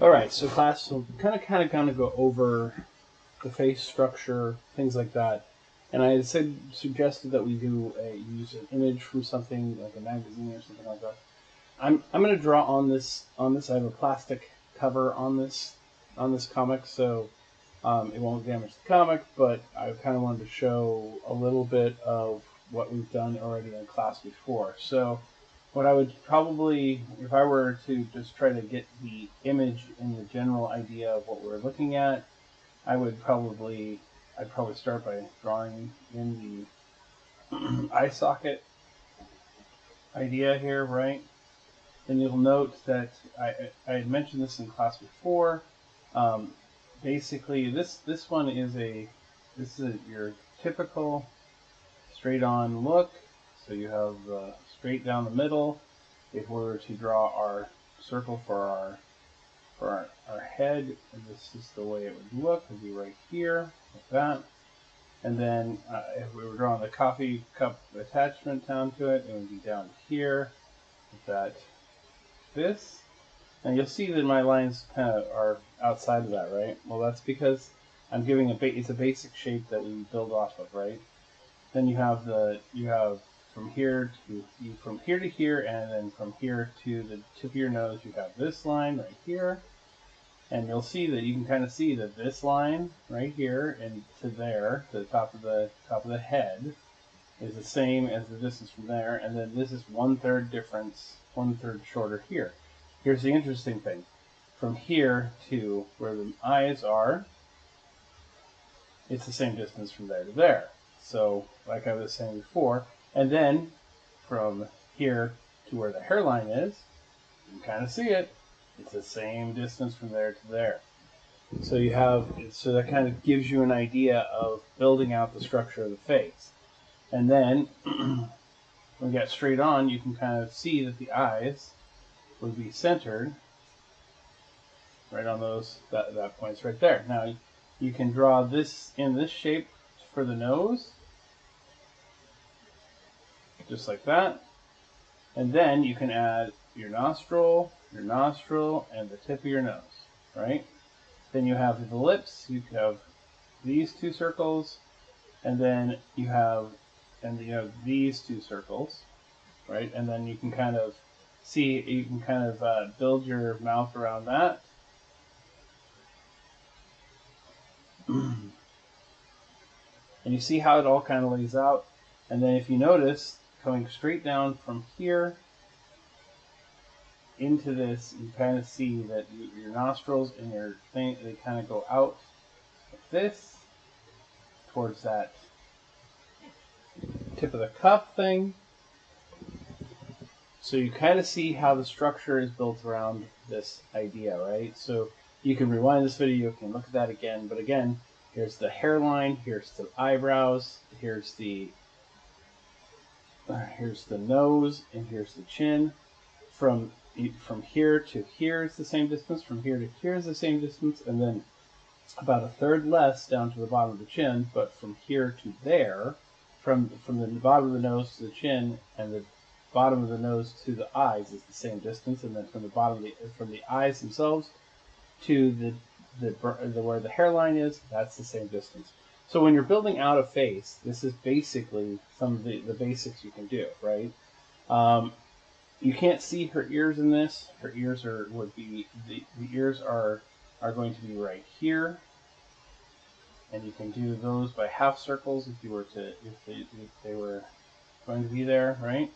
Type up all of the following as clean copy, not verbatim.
All right, so class, so kind of go over the face structure, things like that. And I suggested that we use an image from something like a magazine or something like that. I'm going to draw on this. I have a plastic cover on this comic, so it won't damage the comic. But I kind of wanted to show a little bit of what we've done already in class before. So what I would probably, if I were to just try to get the image and the general idea of what we're looking at, I'd probably start by drawing in the eye socket idea here, right? Then you'll note that I had mentioned this in class before. Um, Basically, this one is your typical straight on look. So you have straight down the middle. If we were to draw our circle for our head, this is the way it would look. It would be right here, like that. And then if we were drawing the coffee cup attachment down to it, it would be down here, like that. This. And you'll see that my lines kind of are outside of that, right? Well, that's because I'm giving it's a basic shape that we build off of, right? Then you have from here to here, and then from here to the tip of your nose, you have this line right here. And you'll see that you can kind of see that this line right here and to there, the top of the head, is the same as the distance from there, and then this is 1/3 difference, 1/3 shorter here. Here's the interesting thing. From here to where the eyes are, it's the same distance from there to there. So, like I was saying before, and then from here to where the hairline is, you can kind of see it. It's the same distance from there to there. So that kind of gives you an idea of building out the structure of the face. And then when we get straight on, you can kind of see that the eyes would be centered right on that point's right there. Now you can draw this in this shape for the nose, just like that. And then you can add your nostril, and the tip of your nose, right? Then you have the lips. You could have these two circles, and then you have these two circles, right? And then you can kind of build your mouth around that. And you see how it all kind of lays out. And then if you notice, coming straight down from here into this, you kind of see that your nostrils and your thing, they kind of go out like this towards that tip of the cup thing. So you kind of see how the structure is built around this idea, right? So you can rewind this video, you can look at that again. But again, here's the hairline, here's the eyebrows, here's the nose, and here's the chin. From here to here is the same distance. From here to here is the same distance, and then about 1/3 less down to the bottom of the chin. But from here to there, from the bottom of the nose to the chin, and the bottom of the nose to the eyes is the same distance, and then from the eyes themselves to where the hairline is, that's the same distance. So when you're building out a face, this is basically some of the basics you can do, right? You can't see her ears in this. Her ears the ears are going to be right here, and you can do those by half circles if they were going to be there, right?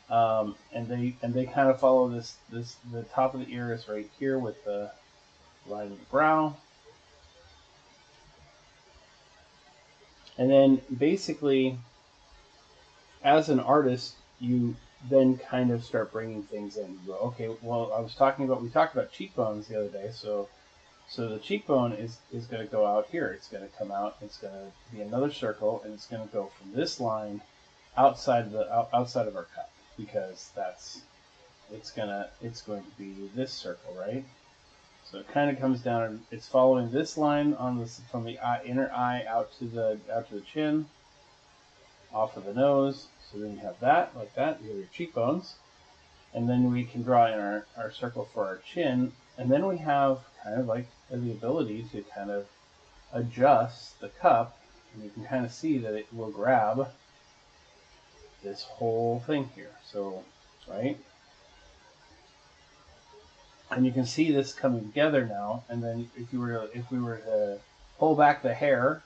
And they kind of follow the top of the ear is right here with the line of the brow. And then basically, as an artist, you then kind of start bringing things in. You go, okay, well, we talked about cheekbones the other day, so the cheekbone is going to go out here. It's going to come out. It's going to be another circle, and it's going to go from this line outside of our cup, because it's going to be this circle, right? So it kind of comes down. It's following this line from the inner eye out to the chin, off of the nose. So then you have that, like that. You have your cheekbones, and then we can draw in our circle for our chin. And then we have kind of like the ability to kind of adjust the cup, and you can kind of see that it will grab this whole thing here. So, right? And you can see this coming together now. And then if we were to pull back the hair,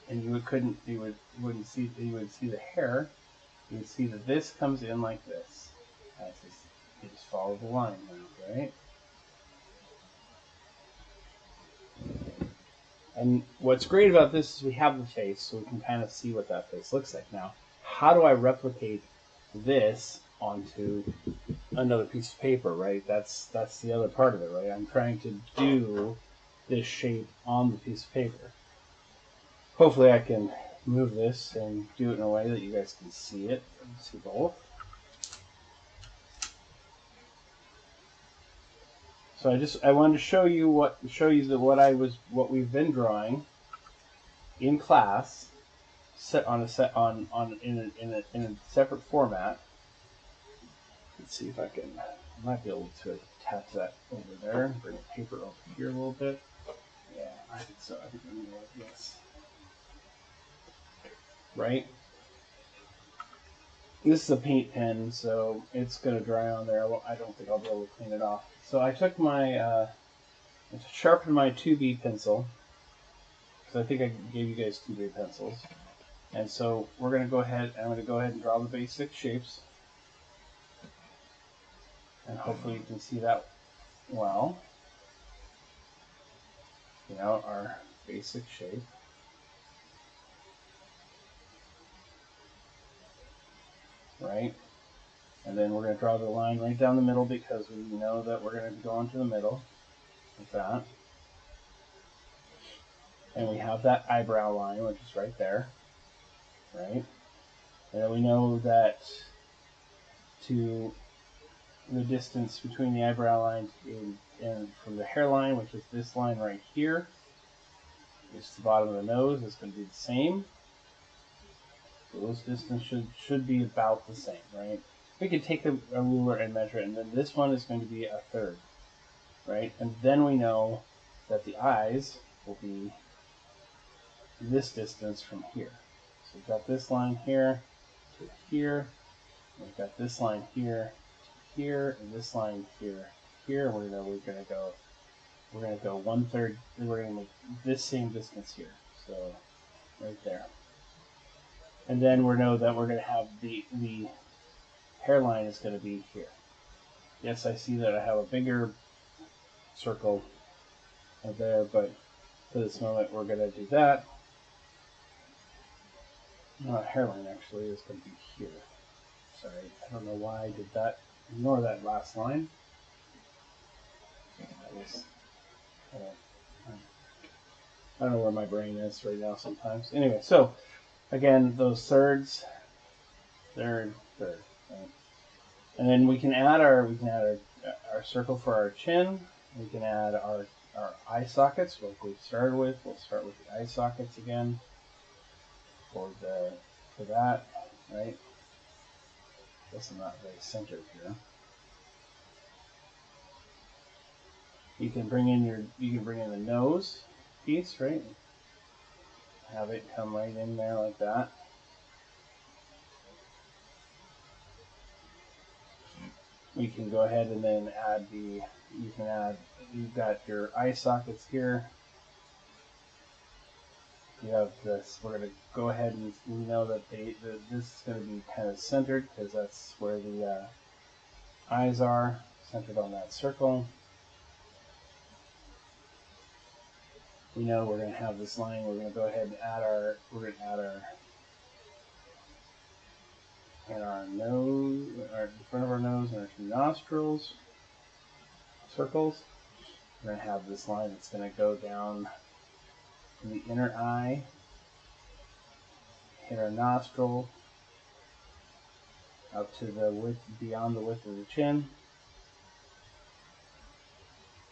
and you would see the hair, you would see that this comes in like this. You just follow the line now, right? And what's great about this is we have the face, so we can kind of see what that face looks like now. How do I replicate this onto another piece of paper, right? That's the other part of it, right? I'm trying to do this shape on the piece of paper. Hopefully I can move this and do it in a way that you guys can see it, see both. So I wanted to show you what we've been drawing in class, set on in a separate format. Let's see if I might be able to attach that over there. Bring the paper over here a little bit. Yeah, I think so. I think I'm gonna like this. Right? This is a paint pen, so it's gonna dry on there. I don't think I'll be able to clean it off. So I took my sharpened my 2B pencil, because I think I gave you guys 2B pencils. And so I'm going to go ahead and draw the basic shapes. And hopefully you can see that well. You know, our basic shape. Right? And then we're going to draw the line right down the middle, because we know that we're going to go into the middle like that. And we have that eyebrow line, which is right there. Right? And then we know that to the distance between the eyebrow line and from the hairline, which is this line right here, is to the bottom of the nose, is going to be the same. So those distances should be about the same, right? We could take a ruler and measure it, and then this one is going to be a third, right? And then we know that the eyes will be this distance from here. So we've got this line here to here. We've got this line here to here, and this line here to here. We're gonna go 1/3. We're gonna make this same distance here. So right there. And then we know that we're gonna have the hairline is going to be here. Yes, I see that I have a bigger circle there, but for this moment we're going to do that. Hairline actually is going to be here. Sorry, I don't know why I did that. Ignore that last line. I don't know where my brain is right now sometimes. Anyway, so again, those thirds, third. Right? And then we can add our circle for our chin. We can add our eye sockets, like we started with. We'll start with the eye sockets again for that, right? Guess I'm not very centered here. You can bring in the nose piece, right? Have it come right in there like that. We can go ahead and then add you've got your eye sockets here. You have this. We're going to go ahead and we know that this is going to be kind of centered, because that's where the eyes are, centered on that circle. We know we're going to have this line. We're going to go ahead and add our nose, in front of our nose, and our two nostrils circles. We're going to have this line that's going to go down from the inner eye, hit our nostril, out to the width, beyond the width of the chin.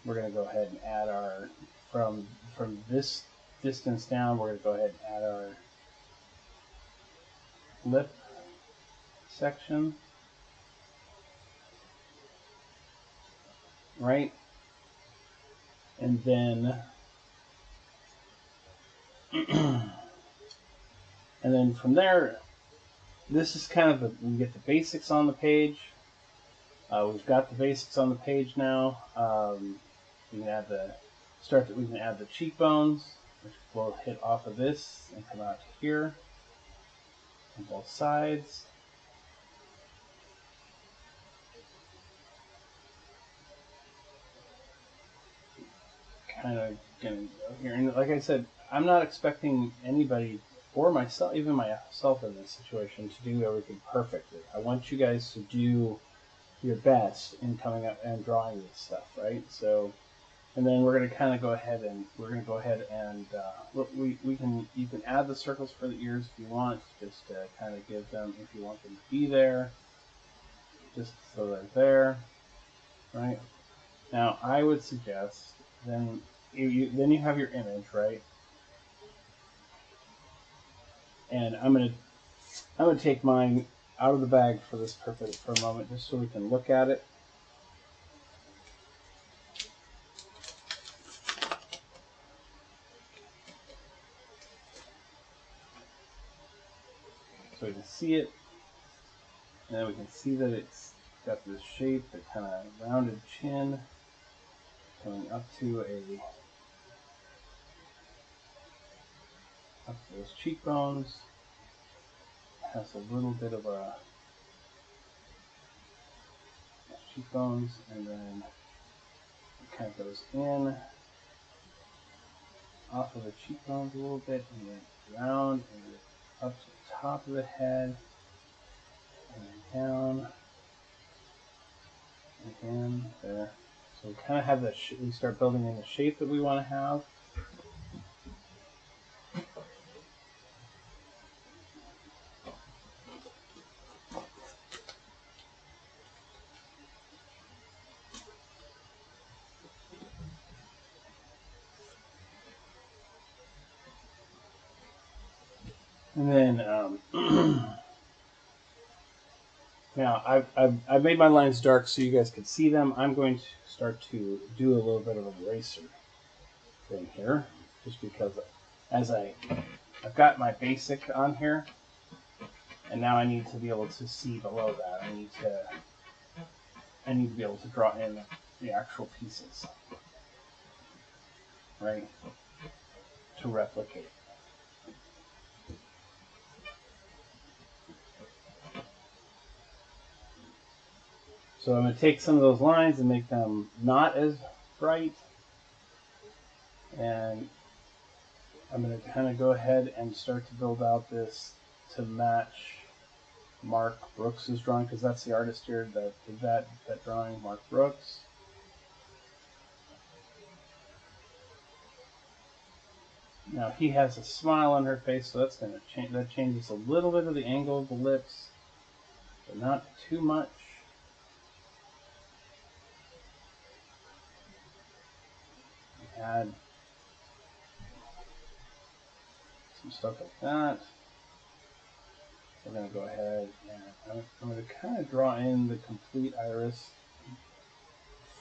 We're going to go ahead and add our, from this distance down, we're going to go ahead and add our lip section. right? And then from there, this is kind of we get the basics on the page. We've got the basics on the page now. We can add we can add the cheekbones, which will hit off of this and come out here on both sides. Kind of gonna go here, and like I said, I'm not expecting anybody or myself, even myself in this situation, to do everything perfectly. I want you guys to do your best in coming up and drawing this stuff, right? So, and then we're going to kind of go ahead and you can add the circles for the ears if you want, just to kind of give them, if you want them to be there, just so they're there, right? Now, I would suggest then you have your image, right? And I'm gonna take mine out of the bag for this purpose for a moment, just so we can look at it. So we can see it, and then we can see that it's got this shape, the kind of rounded chin, coming up to those cheekbones. Has a little bit of a cheekbones, and then it kind of goes in off of the cheekbones a little bit, and then round and up to the top of the head, and then down, again there. So we kind of have that. We start building in the shape that we want to have. And then now I've made my lines dark so you guys can see them. I'm going to start to do a little bit of an eraser thing here, just because I've got my basic on here, and now I need to be able to see below that. I need to be able to draw in the actual pieces, right, to replicate. So I'm going to take some of those lines and make them not as bright, and I'm going to kind of go ahead and start to build out this to match Mark Brooks's drawing, because that's the artist here that did that drawing, Mark Brooks. Now he has a smile on her face, so that's going to change. That changes a little bit of the angle of the lips, but not too much. Add some stuff like that. We're going to go ahead and I'm going to kind of draw in the complete iris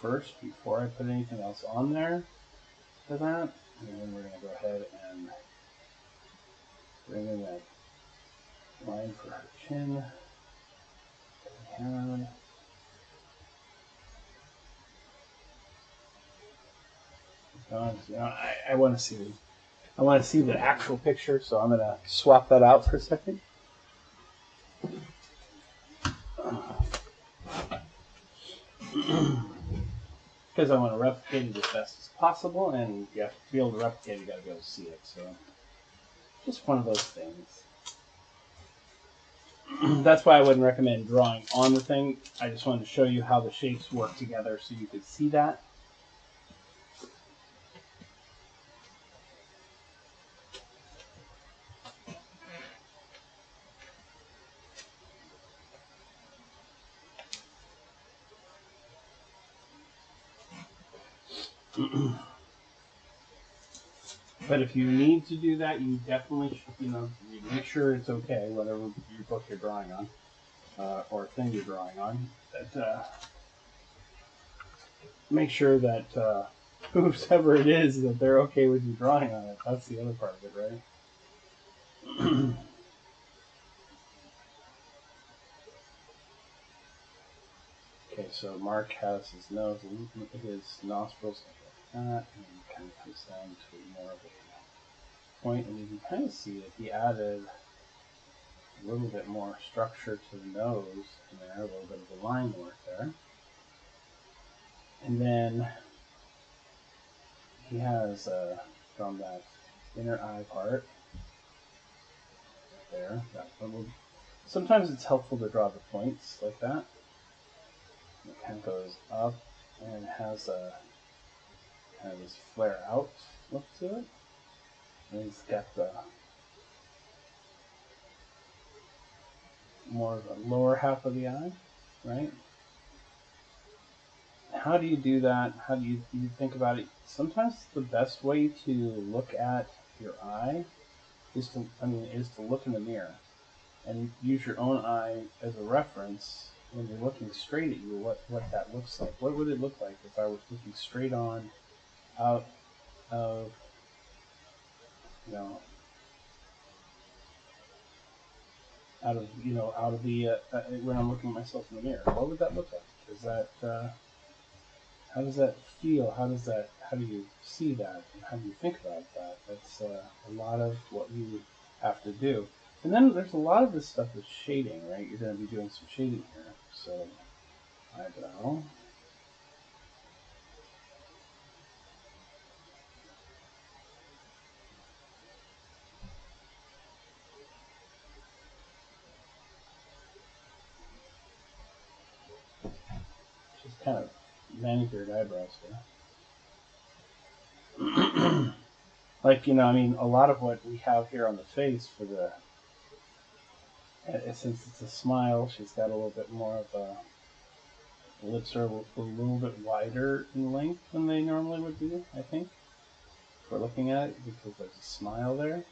first before I put anything else on there for that. And then we're going to go ahead and bring in that line for her chin. And you know, I want to see the actual picture, so I'm going to swap that out for a second. Because I want to replicate it as best as possible, and you have to be able to replicate it, you got to be able to see it. So, just one of those things. That's why I wouldn't recommend drawing on the thing. I just wanted to show you how the shapes work together so you could see that. But if you need to do that, you definitely should, you make sure it's okay, whatever your book you're drawing on, or thing you're drawing on. That make sure that whoever it is, that they're okay with you drawing on it. That's the other part of it, right? Okay, so Mark has his nose, his nostrils like that, and it kind of comes down to more of a point, and you can kind of see that he added a little bit more structure to the nose in there, a little bit of a line work there. And then he has from that inner eye part there, that little, sometimes it's helpful to draw the points like that. It kind of goes up and has a kind of this flare out look to it. And he's got the more of the lower half of the eye, right? How do you do that? How do you think about it? Sometimes the best way to look at your eye is to look in the mirror and use your own eye as a reference when you're looking straight at you. What that looks like? What would it look like if I was looking straight on out of out of the when I'm looking at myself in the mirror? What would that look like? Is that how does that feel? How do you see that? And how do you think about that? That's a lot of what you have to do. And then there's a lot of this stuff with shading, right? You're going to be doing some shading here. So eyebrow. Just kind of manicured eyebrows here. Like, a lot of what we have here on the face for the, since it's a smile, she's got a little bit more of a, the lips are a little bit wider in length than they normally would be, I think, if we're looking at it, because there's a smile there.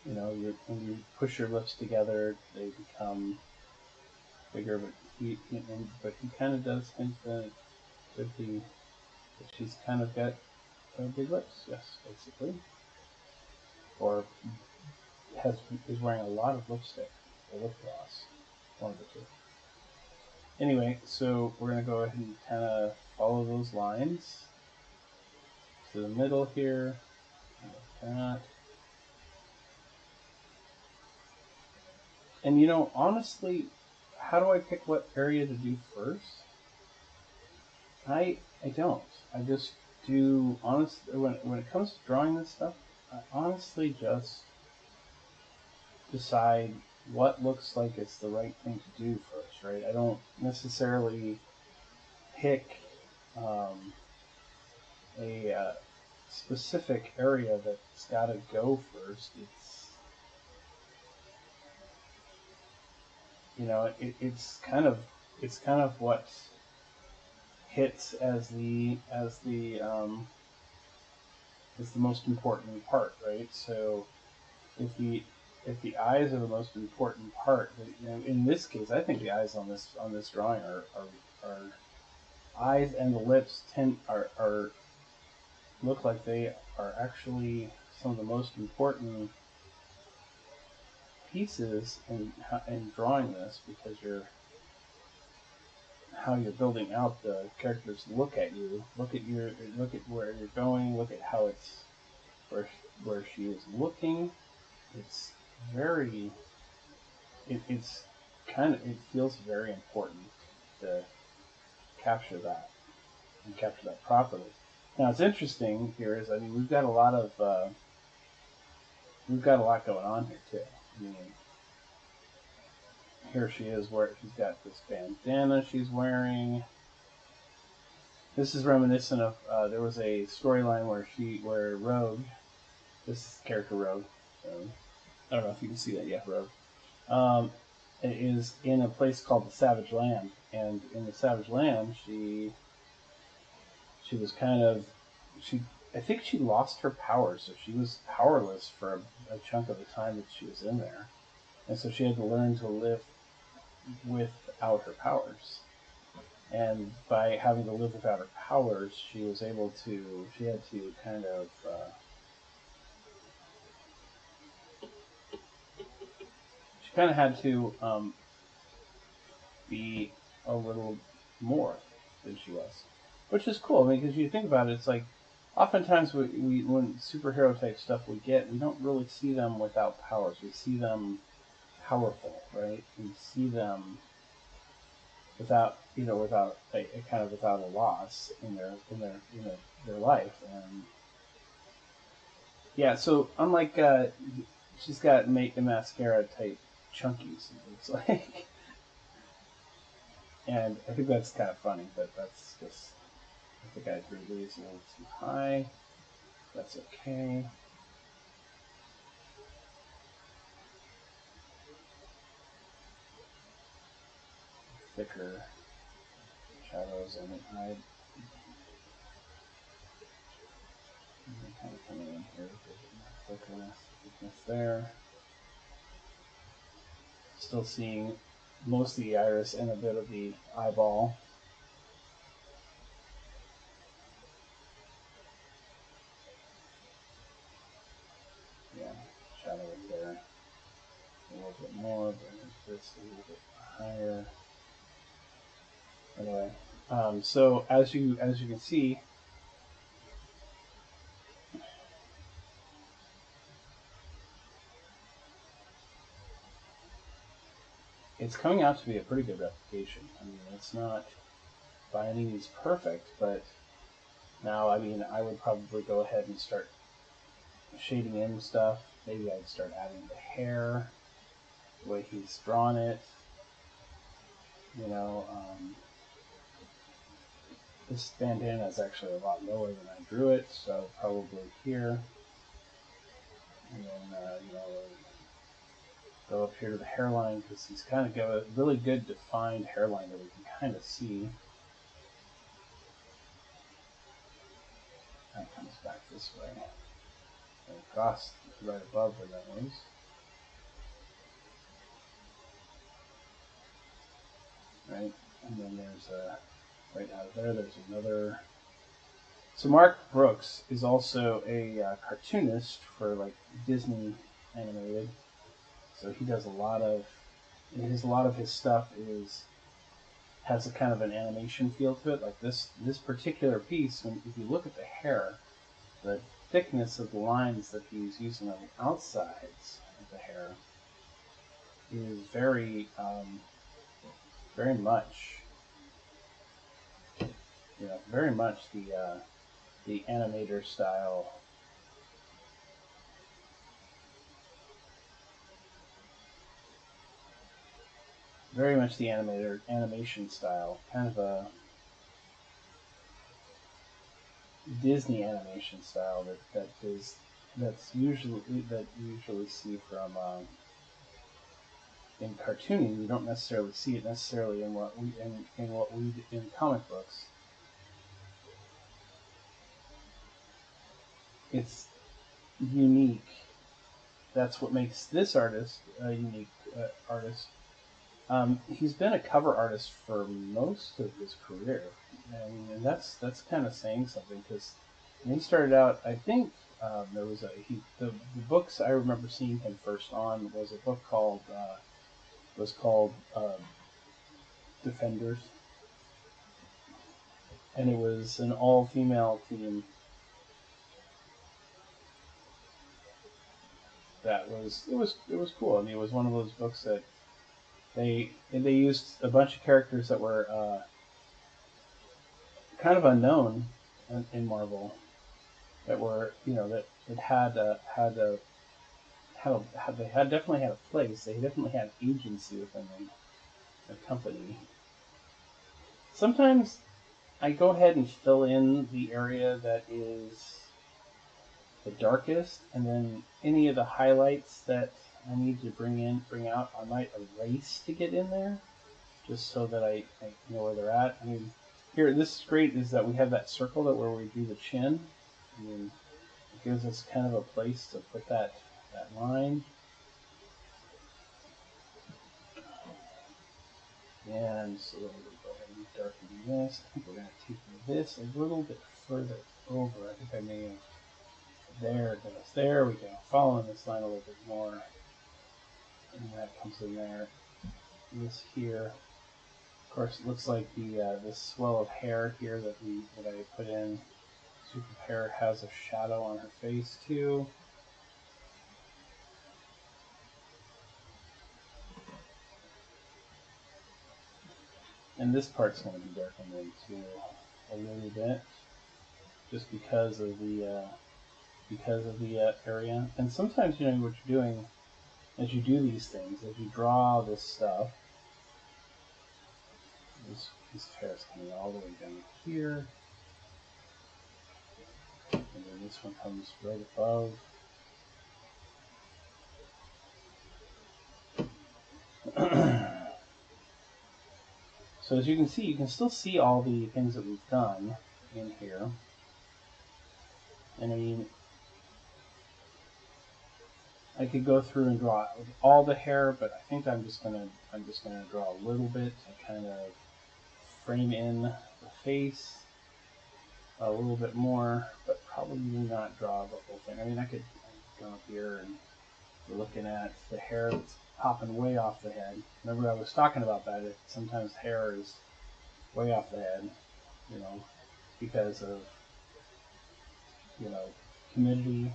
When you push your lips together, they become bigger, but he kind of does think that she's kind of got big lips, yes, basically, or is wearing a lot of lipstick or lip gloss, one of the two. Anyway, so we're going to go ahead and kind of follow those lines to the middle here, like that. And honestly, how do I pick what area to do first? I don't. I just do, honestly, when it comes to drawing this stuff, I honestly just decide what looks like it's the right thing to do first, right? I don't necessarily pick a specific area that's got to go first. It's kind of what hits as the most important part, right? So if the eyes are the most important part, in this case, I think the eyes on this drawing are eyes, and the lips are look like they are actually some of the most important pieces in drawing this, because how you're building out the characters look at you, look at where you're going, look at how it's where she is looking. It's very it's kind of, it feels very important to capture that and capture that properly. Now, it's interesting here is, we've got a lot going on here too. Here she is, where she's got this bandana she's wearing. This is reminiscent of there was a storyline where Rogue, this character Rogue, I don't know if you can see that yet, Rogue, is in a place called the Savage Land, and in the Savage Land, she was I think she lost her powers, so she was powerless for a chunk of the time that she was in there, and so she had to learn to live without her powers. And by having to live without her powers, she was able to. She had to kind of. She kind of had to be a little more than she was, which is cool. I mean, because you think about it, it's like oftentimes we when superhero type stuff we get, we don't really see them without powers. We see them powerful, right? We see them without without a kind of without a loss in their life. And yeah, so unlike she's got make the mascara type chunkies, it looks like. And I think that's kind of funny, but that's just, I think I drew these a little too high. That's okay. Thicker shadows on the eye. Kind of coming in here with the thickness there. Still seeing most of the iris and a bit of the eyeball. Yeah, shadow right there. A little bit more, but this a little bit higher. Anyway, so as you can see, it's coming out to be a pretty good replication. I mean, it's not by any means perfect, but now, I mean, I would probably go ahead and start shading in stuff. Maybe I'd start adding the hair, the way he's drawn it. You know, this bandana is actually a lot lower than I drew it, so probably here. And then, go up here to the hairline because he's kind of got a really good defined hairline that we can kind of see. Kind of comes back this way. And across right above the nose. Right? And then there's right out of there's another. So Mark Brooks is also a cartoonist for like Disney animated. So he does a lot of his stuff has a kind of an animation feel to it. Like this particular piece, if you look at the hair, the thickness of the lines that he's using on the outsides of the hair is very very much very much the animator style. Very much the animation style, kind of a Disney animation style that's usually you usually see from in cartooning. You don't necessarily see it necessarily in what we in comic books. It's unique. That's what makes this artist a unique artist. He's been a cover artist for most of his career, and that's kind of saying something because when he started out, I think there was the books I remember seeing him first on was a book called Defenders, and it was an all-female team it was cool. I mean, it was one of those books that they used a bunch of characters that were kind of unknown in Marvel that were that they had definitely had a place. They definitely had agency within the company. Sometimes I go ahead and fill in the area that is the darkest, and then any of the highlights that I need to bring out, I might erase to get in there, just so that I know where they're at. I mean, here, this is great, is that we have that circle that where we do the chin. I mean, it gives us kind of a place to put that line. And so we'll go ahead and darken this. I think we're going to take this a little bit further over. I think I may have. There it goes. There we go. Following this line a little bit more. And that comes in there. This here. Of course, it looks like the this swell of hair here that I put in. Super Hair has a shadow on her face too. And this part's going to be darkened in too a little bit, just because of the area. And sometimes, you know, what you're doing as you do these things, as you draw this stuff, this piece of hair is coming all the way down here, and then this one comes right above. So as you can see, you can still see all the things that we've done in here. And I mean, I could go through and draw all the hair, but I think I'm just gonna draw a little bit to kind of frame in the face a little bit more, but probably not draw the whole thing. I mean, I could go up here and we're looking at the hair that's popping way off the head. Remember I was talking about that, sometimes hair is way off the head, you know, because of, you know, humidity.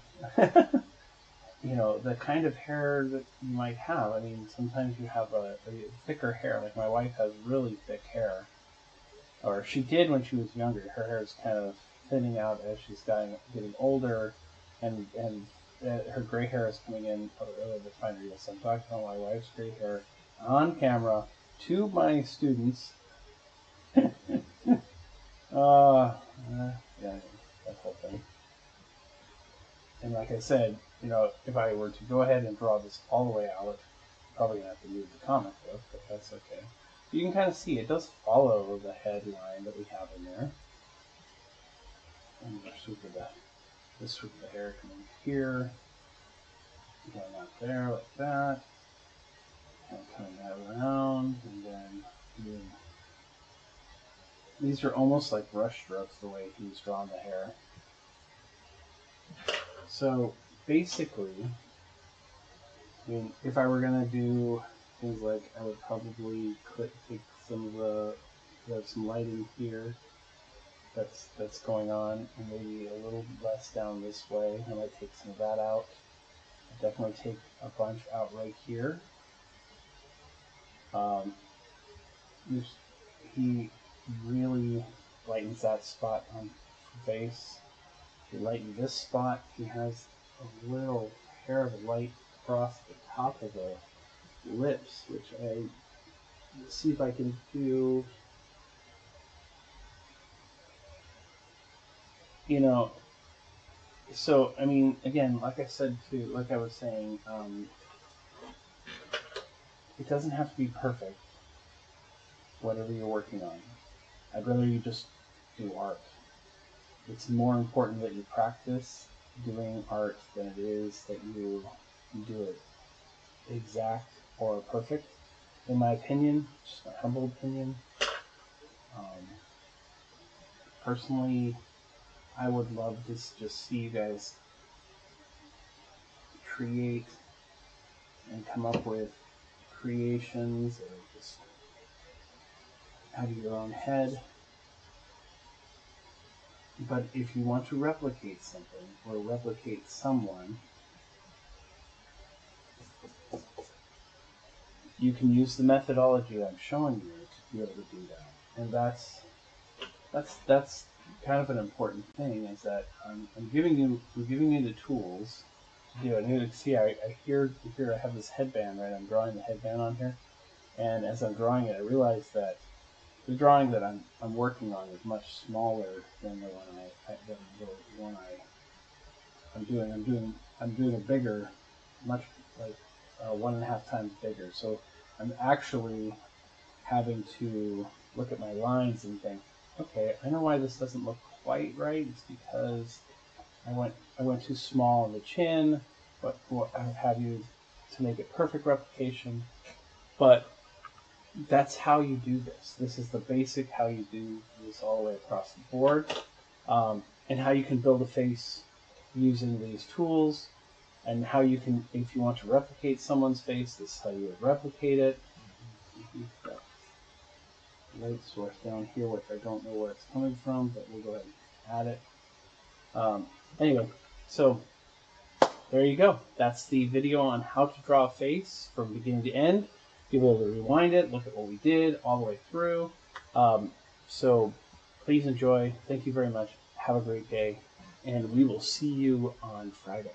You know, the kind of hair that you might have. I mean, sometimes you have a thicker hair. Like my wife has really thick hair, or she did when she was younger. Her hair is kind of thinning out as she's getting older, and her gray hair is coming in a little bit finer. Yes, I'm talking about my wife's gray hair on camera to my students. Yeah, that whole thing. And like I said, you know, if I were to go ahead and draw this all the way out, probably gonna have to move the comic book, but that's okay. You can kind of see it does follow the headline that we have in there. And we're this swoop of the hair coming here, going out there like that, and coming that around, and then doing. These are almost like brush strokes the way he's drawn the hair. So basically, I mean, if I were gonna do things like, I would probably take some of some lighting here that's going on, and maybe a little less down this way. I might take some of that out. I'd definitely take a bunch out right here. He really lightens that spot on the face. If you lighten this spot, he has a little hair of light across the top of the lips, which let's see if I can do. You know, so I mean, again, like I said too, like I was saying, it doesn't have to be perfect, whatever you're working on. I'd rather you just do art. It's more important that you practice doing art than it is that you do it exact or perfect. In my opinion, just my humble opinion. Personally, I would love to just see you guys create and come up with creations or just out of your own head. But if you want to replicate something or replicate someone, you can use the methodology I'm showing you to be able to do that. And that's kind of an important thing, is that we're giving you the tools to do it. And you can see I have this headband, right? I'm drawing the headband on here, and as I'm drawing it, I realize that the drawing that I'm working on is much smaller than the one I'm doing. I'm doing a bigger, much like 1.5 times bigger. So I'm actually having to look at my lines and think, okay, I know why this doesn't look quite right. It's because I went too small on the chin, but I have you to make it perfect replication. But that's how you do this. This is the basic how you do this all the way across the board, and how you can build a face using these tools, and how you can, if you want to replicate someone's face, this is how you would replicate it. You've got light source down here, which I don't know where it's coming from, but we'll go ahead and add it. Anyway, so there you go. That's the video on how to draw a face from beginning to end. You'll be able to rewind it, look at what we did all the way through. So please enjoy. Thank you very much. Have a great day. And we will see you on Friday.